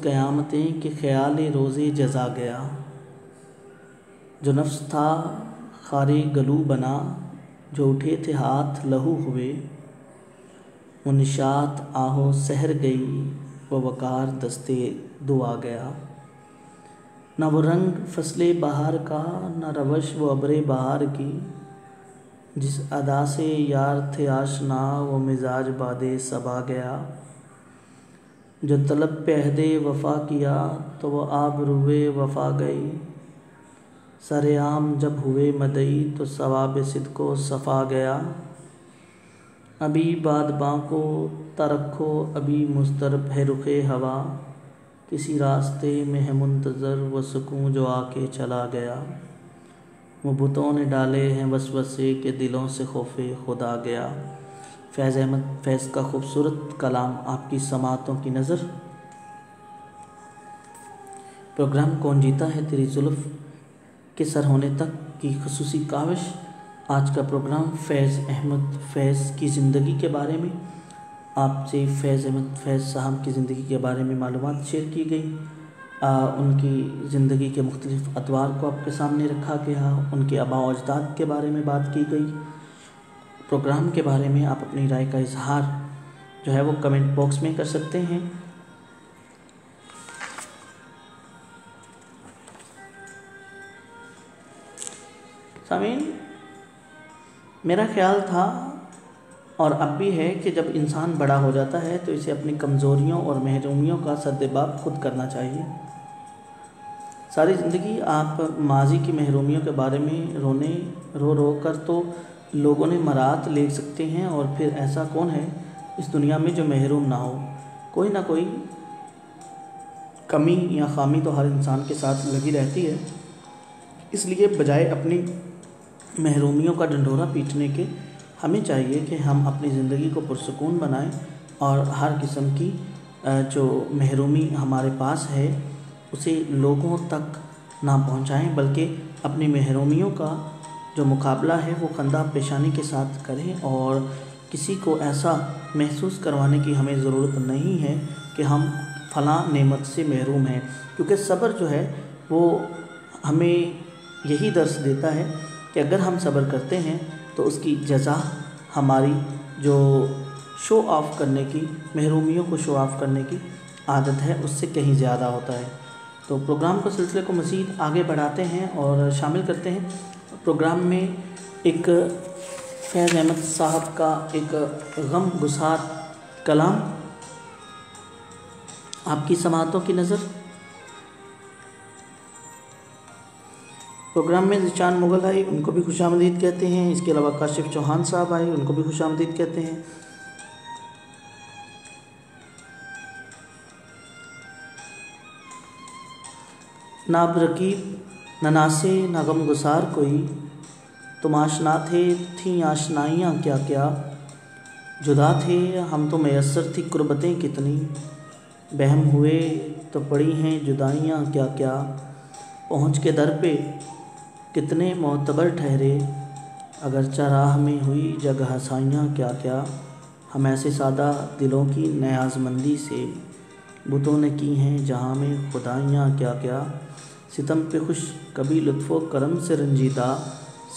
قیامتیں کہ خیال روز جزا گیا، جو نفس تھا خارے گلو بنا، جو اٹھے تھے ہاتھ لہو ہوئے، وہ نشاط آہو سحر گئی، وہ وقار دستے دعا گیا۔ نہ وہ رنگ فصل بہار کا، نہ روش وہ ابر بہار کی، جس ادا سے یار تھے آشنا، وہ مزاج باد صبا گیا۔ جو طلب پہ عہد وفا کیا، تو وہ آب روئے وفا گئی، سر عام جب ہوئے مدعی، تو ثواب صدق و صفا گیا۔ ابھی بادباں کو ترکھو، ابھی مضطرب ہے رخ ہوا، کسی راستے میں ہے منتظر، وہ سکون جو آ کے چلا گیا۔ وہ بتوں نے ڈالے ہیں وسوسے، کہ دلوں سے خوف خدا گیا۔ فیض احمد فیض کا خوبصورت کلام آپ کی سماعتوں کی نظر۔ پروگرام کون جیتا ہے تیری زلف کے سر ہونے تک کی خصوصی کاوش۔ آج کا پروگرام فیض احمد فیض کی زندگی کے بارے میں آپ سے فیض احمد فیض صاحب کی زندگی کے بارے میں معلومات شیئر کی گئی، ان کی زندگی کے مختلف ادوار کو آپ کے سامنے رکھا گیا، ان کے آباء و اجداد کے بارے میں بات کی گئی۔ پروگرام کے بارے میں آپ اپنی رائے کا اظہار جو ہے وہ کمنٹ باکس میں کر سکتے ہیں۔ سامعین، میرا خیال تھا اور اب بھی ہے کہ جب انسان بڑا ہو جاتا ہے تو اسے اپنی کمزوریوں اور محرومیوں کا سدباب خود کرنا چاہیے۔ ساری زندگی آپ ماضی کی محرومیوں کے بارے میں رو رو کر تو لوگوں نے مرات لے سکتے ہیں، اور پھر ایسا کون ہے اس دنیا میں جو محروم نہ ہو؟ کوئی نہ کوئی کمی یا خامی تو ہر انسان کے ساتھ لگی رہتی ہے۔ اس لیے بجائے اپنی محرومیوں کا ڈنڈورا پیٹنے کے، ہمیں چاہیے کہ ہم اپنی زندگی کو پرسکون بنائیں اور ہر قسم کی جو محرومی ہمارے پاس ہے اسے لوگوں تک نہ پہنچائیں، بلکہ اپنی محرومیوں کا جو مقابلہ ہے وہ خندہ پیشانی کے ساتھ کریں، اور کسی کو ایسا محسوس کروانے کی ہمیں ضرورت نہیں ہے کہ ہم فلاں نعمت سے محروم ہیں، کیونکہ صبر جو ہے وہ ہمیں یہی درس دیتا ہے کہ اگر ہم صبر کرتے ہیں تو اس کی جزا ہماری جو شو آف کرنے کی، محرومیوں کو شو آف کرنے کی عادت ہے اس سے کہیں زیادہ ہوتا ہے۔ تو پروگرام کو سلسلے کو مزید آگے بڑھاتے ہیں اور شامل کرتے ہیں۔ پروگرام میں ایک فیض احمد صاحب کا ایک غم گسار کلام آپ کی سماعتوں کی نظر۔ پروگرام میں ذیشان مغل آئی، ان کو بھی خوش آمدید کہتے ہیں۔ اس کے علاوہ کاشف چوہان صاحب آئے، ان کو بھی خوش آمدید کہتے ہیں۔ نہ اب رقیب نہ ناسے نہ غم گسار کوئی، تم آشنا تھے تھیں آشنائیاں کیا کیا، جدا تھے ہم تو میسر تھی قربتیں کتنی، بہم ہوئے تو پڑی ہیں جدائیاں کیا کیا، پہنچ کے در پہ کتنے معتبر ٹھہرے، اگرچہ راہ میں ہوئی جگ ہسائیاں کیا کیا، ہم ایسے سادہ دلوں کی نیاز مندی سے، بتوں نے کی ہیں جہاں میں خدائیاں کیا کیا، ستم پہ خوش کبھی لطف و کرم سے رنجیدہ،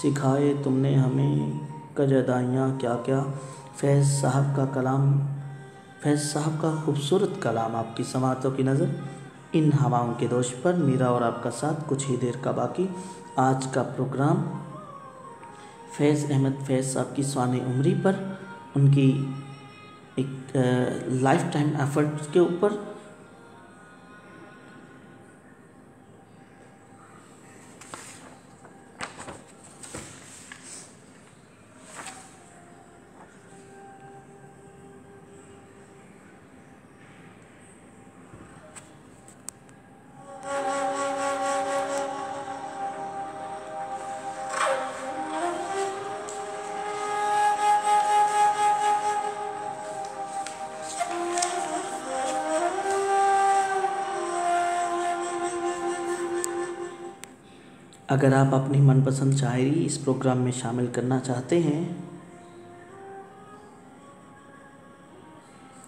سکھائے تم نے ہمیں کج ادائیاں کیا کیا۔ فیض صاحب کا کلام، فیض صاحب کا خوبصورت کلام آپ کی سماعتوں کی نظر۔ ان ہواؤں کے دوش پر میرا اور آپ کا ساتھ کچھ ہی دیر کا باقی۔ آج کا پروگرام فیض احمد فیض صاحب کی سوانح عمری پر، ان کی ایک لائف ٹائم ایفرٹ کے اوپر۔ اگر آپ اپنی من پسند شاعری اس پروگرام میں شامل کرنا چاہتے ہیں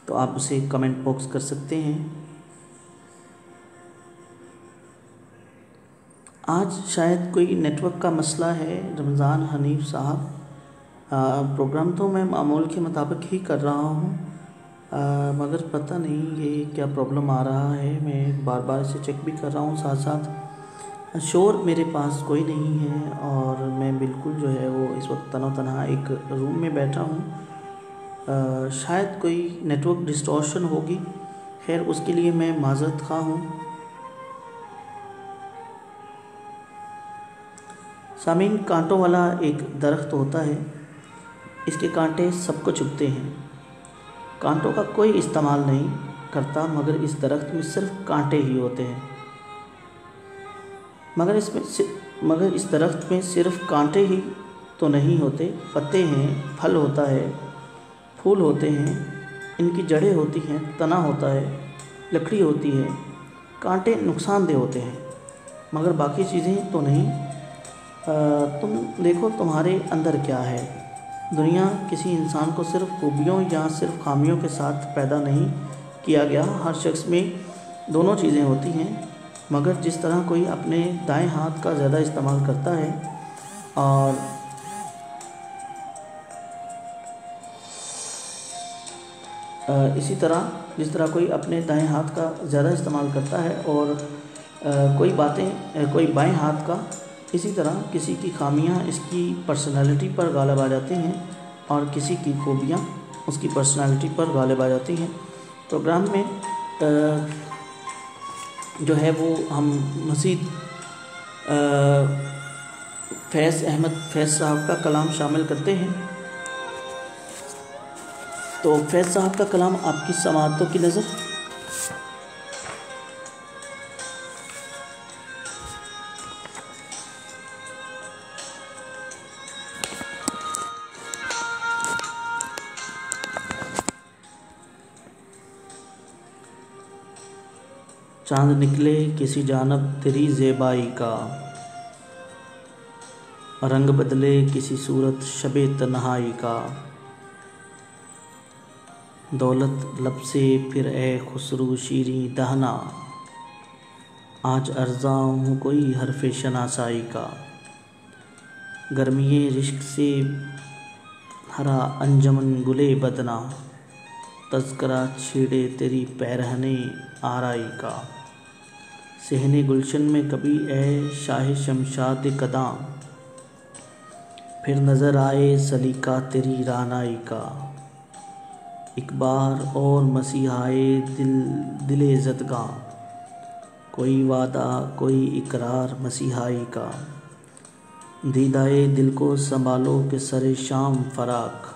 تو آپ اسے کمنٹ باکس کر سکتے ہیں۔ آج شاید کوئی نیٹورک کا مسئلہ ہے رمضان حنیف صاحب. پروگرام تو میں معمول کے مطابق ہی کر رہا ہوں، مگر پتہ نہیں یہ کیا پرابلم آ رہا ہے. میں بار بار اسے چیک بھی کر رہا ہوں. ساتھ ساتھ شور میرے پاس کوئی نہیں ہے اور میں بالکل جو ہے وہ اس وقت تنہا تنہا ایک روم میں بیٹھا ہوں. شاید کوئی نیٹورک ڈسٹورشن ہوگی. خیر اس کے لیے میں معذرت خواہ ہوں. سامعین، کانٹوں والا ایک درخت ہوتا ہے. اس کے کانٹے سب کو چبھتے ہیں. کانٹوں کا کوئی استعمال نہیں کرتا، مگر اس درخت میں صرف کانٹے ہی ہوتے ہیں. مگر اس درخت میں صرف کانٹے ہی تو نہیں ہوتے، پتے ہیں، پھل ہوتا ہے، پھول ہوتے ہیں، ان کی جڑیں ہوتی ہیں، تنا ہوتا ہے، لکڑی ہوتی ہے. کانٹے نقصان دہ ہوتے ہیں مگر باقی چیزیں تو نہیں. تم دیکھو تمہارے اندر کیا ہے. دنیا کسی انسان کو صرف خوبیوں یا صرف خامیوں کے ساتھ پیدا نہیں کیا گیا. ہر شخص میں دونوں چیزیں ہوتی ہیں، مگر جس طرح کوئی اپنے دائیں ہاتھ کا زیادہ استعمال کرتا ہے اور اسی طرح جس طرح کوئی اپنے دائیں ہاتھ کا زیادہ استعمال کرتا ہے اور کوئی بائیں ہاتھ کا، اسی طرح کسی کی خامیاں اس کی پرسنالٹی پر غالب آ جاتی ہیں اور کسی کی خوبیاں اس کی پرسنالٹی پر غالب آ جاتی ہیں. پروگرام میں جو ہے وہ ہم مزید فیض احمد فیض صاحب کا کلام شامل کرتے ہیں. تو فیض صاحب کا کلام آپ کی سماعتوں کی نظر. چاند نکلے کسی جانب تیری زیبائی کا، رنگ بدلے کسی صورت شب تنہائی کا. دولت لب سے پھر اے خسرو شیریں دہنا، آج ارزاں ہوں کوئی حرف شناسائی کا. گرمی رشک سے ہرا انجمن گلے بدنا، تذکرہ چھیڑے تیری پیرہنے آرائی کا. صحن گلشن میں کبھی اے شاہ شمشاد قداں، پھر نظر آئے سلیقہ تیری رعنائی کا. ایک بار اور مسیحائے دل زدگاں، کوئی وعدہ کوئی اقرار مسیحائی کا. دیدائے دل کو سنبھالو کہ سر شام فراق،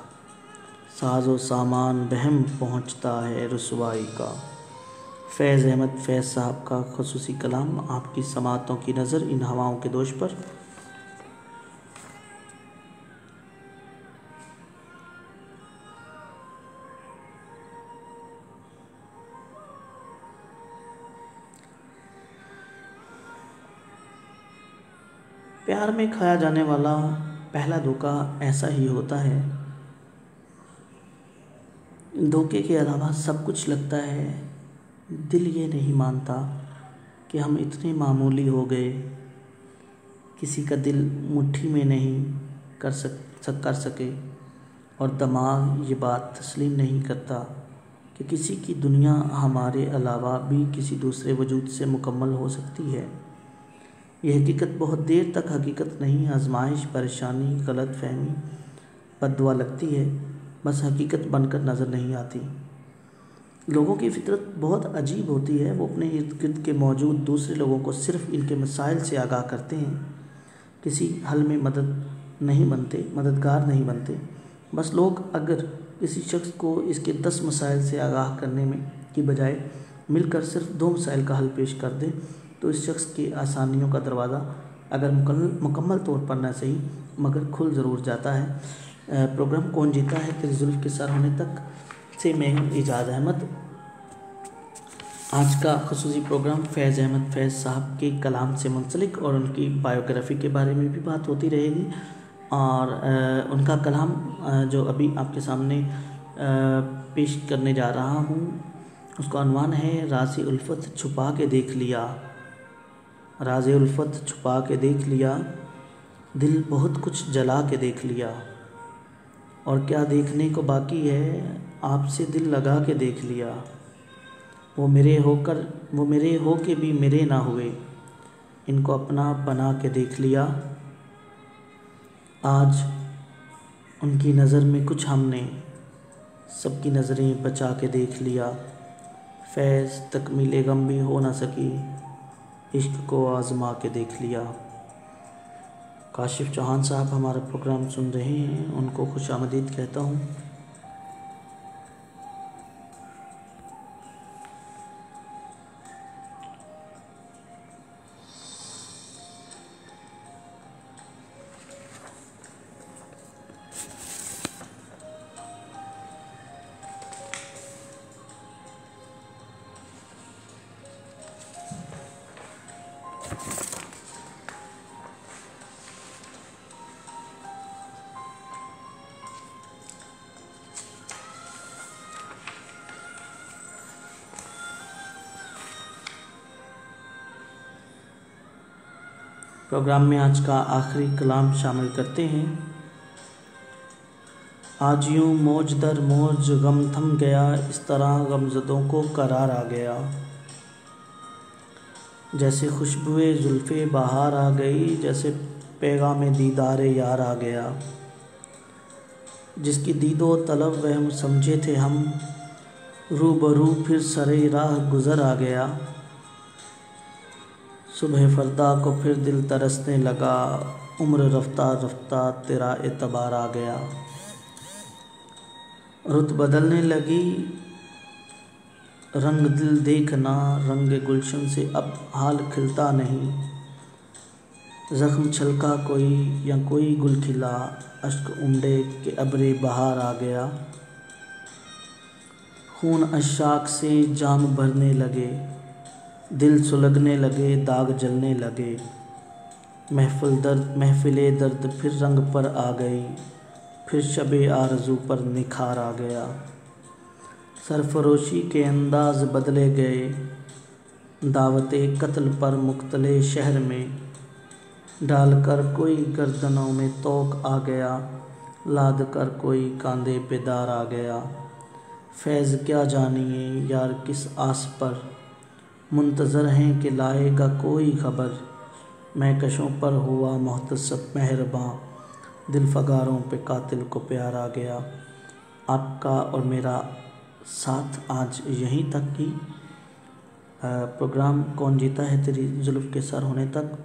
ساز و سامان بہم پہنچتا ہے رسوائی کا. فیض احمد فیض صاحب کا خصوصی کلام آپ کی سماعتوں کی نظر ان ہواؤں کے دوش پر. پیار میں کھایا جانے والا پہلا دھوکہ ایسا ہی ہوتا ہے. دھوکے کے علاوہ سب کچھ لگتا ہے. دل یہ نہیں مانتا کہ ہم اتنے معمولی ہو گئے. کسی کا دل مٹھی میں نہیں کر سکے اور دماغ یہ بات تسلیم نہیں کرتا کہ کسی کی دنیا ہمارے علاوہ بھی کسی دوسرے وجود سے مکمل ہو سکتی ہے. یہ حقیقت بہت دیر تک حقیقت نہیں، آزمائش، پریشانی، غلط فہمی، بددعا لگتی ہے، بس حقیقت بن کر نظر نہیں آتی. لوگوں کی فطرت بہت عجیب ہوتی ہے. وہ اپنے ارد گرد کے موجود دوسرے لوگوں کو صرف ان کے مسائل سے آگاہ کرتے ہیں، کسی حل میں مددگار نہیں بنتے. بس لوگ اگر کسی شخص کو اس کے 10 مسائل سے آگاہ کرنے میں کی بجائے مل کر صرف 2 مسائل کا حل پیش کر دیں تو اس شخص کے آسانیوں کا دروازہ اگر مکمل طور پر نہ صحیح مگر کھل ضرور جاتا ہے. پروگرام کون جیتا ہے تیری زلف کے سر ہونے تک سے میں ہوں اعجاز احمد. آج کا خصوصی پروگرام فیض احمد فیض صاحب کے کلام سے منسلک اور ان کی بائیوگرافی کے بارے میں بھی بات ہوتی رہے گی. اور ان کا کلام جو ابھی آپ کے سامنے پیش کرنے جا رہا ہوں اس کا عنوان ہے راز الفت چھپا کے دیکھ لیا. راز الفت چھپا کے دیکھ لیا، دل بہت کچھ جلا کے دیکھ لیا، اور کیا دیکھنے کو باقی ہے، آپ سے دل لگا کے دیکھ لیا۔ وہ میرے ہو کے بھی میرے نہ ہوئے، ان کو اپنا بنا کے دیکھ لیا۔ آج ان کی نظر میں کچھ ہم نے سب کی نظریں بچا کے دیکھ لیا۔ فیض تکمیل غم بھی ہو نہ سکی، عشق کو آزما کے دیکھ لیا۔ کاشف چوہان صاحب ہمارا پروگرام سن رہے ہیں، ان کو خوش آمدید کہتا ہوں۔ پروگرام میں آج کا آخری کلام شامل کرتے ہیں۔ آج یوں موج در موج غم تھم گیا، اس طرح غمزدوں کو قرار آ گیا۔ جیسے خوشبوئے زلف بہار آ گئی، جیسے پیغام دیدار یار آ گیا۔ جس کی دید و طلب وہم سمجھے تھے ہم، روبرو پھر سرے راہ گزر آ گیا۔ صبح فردا کو پھر دل ترسنے لگا، عمر رفتہ رفتہ تیرا اعتبار آ گیا۔ رت بدلنے لگی رنگ دل دیکھنا، رنگ گلشن سے اب حال کھلتا نہیں۔ زخم چھلکا کوئی یا کوئی گل کھلا، اشک امڈے کہ ابر بہار آ گیا۔ خون عشاق سے جام بھرنے لگے، دل سلگنے لگے، داغ جلنے لگے۔ محفل درد پھر رنگ پر آ گئی، پھر شب آرزو پر نکھار آ گیا۔ سرفروشی کے انداز بدلے گئے، دعوت قتل پر مقتل شہر میں۔ ڈال کر کوئی گردنوں میں طوق آ گیا، لاد کر کوئی کاندھے پہ دار آ گیا۔ فیض کیا جانیے یار کس آس پر، منتظر ہیں کہ لائے گا کوئی خبر۔ مہکشوں پر ہوا محتسب مہرباں، دل فگاروں پہ قاتل کو پیار آ گیا۔ آپ کا اور میرا ساتھ آج یہیں تک ہی۔ پروگرام کون جیتا ہے تیری زلف کے سر ہونے تک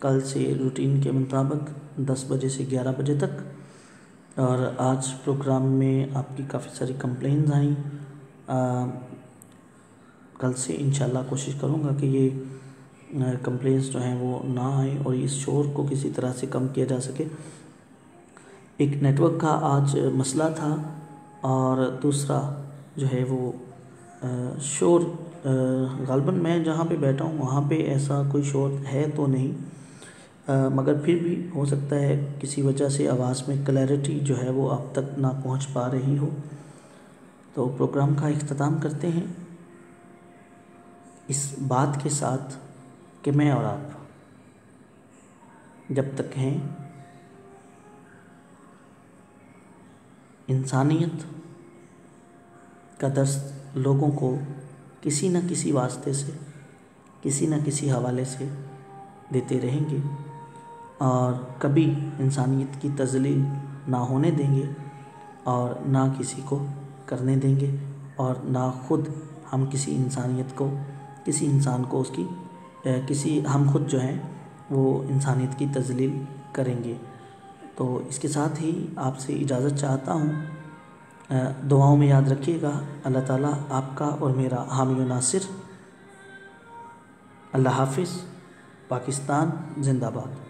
کل سے روٹین کے مطابق 10 بجے سے 11 بجے تک، اور آج پروگرام میں آپ کی کافی ساری کمپلینز آئیں۔ کل سے انشاءاللہ کوشش کروں گا کہ یہ کمپلینس جو ہیں وہ نہ آئیں اور اس شور کو کسی طرح سے کم کیا جا سکے۔ ایک نیٹ ورک کا آج مسئلہ تھا، اور دوسرا جو ہے وہ شور، غالباً میں جہاں پہ بیٹھا ہوں وہاں پہ ایسا کوئی شور ہے تو نہیں، مگر پھر بھی ہو سکتا ہے کسی وجہ سے آواز میں کلیئرٹی جو ہے وہ آپ تک نہ پہنچ پا رہی ہو۔ تو پروگرام کا اختتام کرتے ہیں اس بات کے ساتھ کہ میں اور آپ جب تک ہیں، انسانیت کا درس لوگوں کو کسی نہ کسی واسطے سے، کسی نہ کسی حوالے سے دیتے رہیں گے، اور کبھی انسانیت کی تذلیل نہ ہونے دیں گے، اور نہ کسی کو کرنے دیں گے، اور نہ خود ہم کسی انسانیت کو، کسی انسان کو اس کی ہم خود جو ہیں وہ انسانیت کی تذلیل کریں گے۔ تو اس کے ساتھ ہی آپ سے اجازت چاہتا ہوں۔ دعاؤں میں یاد رکھیے گا، اللہ تعالیٰ آپ کا اور میرا حامی و ناصر۔ اللہ حافظ۔ پاکستان زندہ باد۔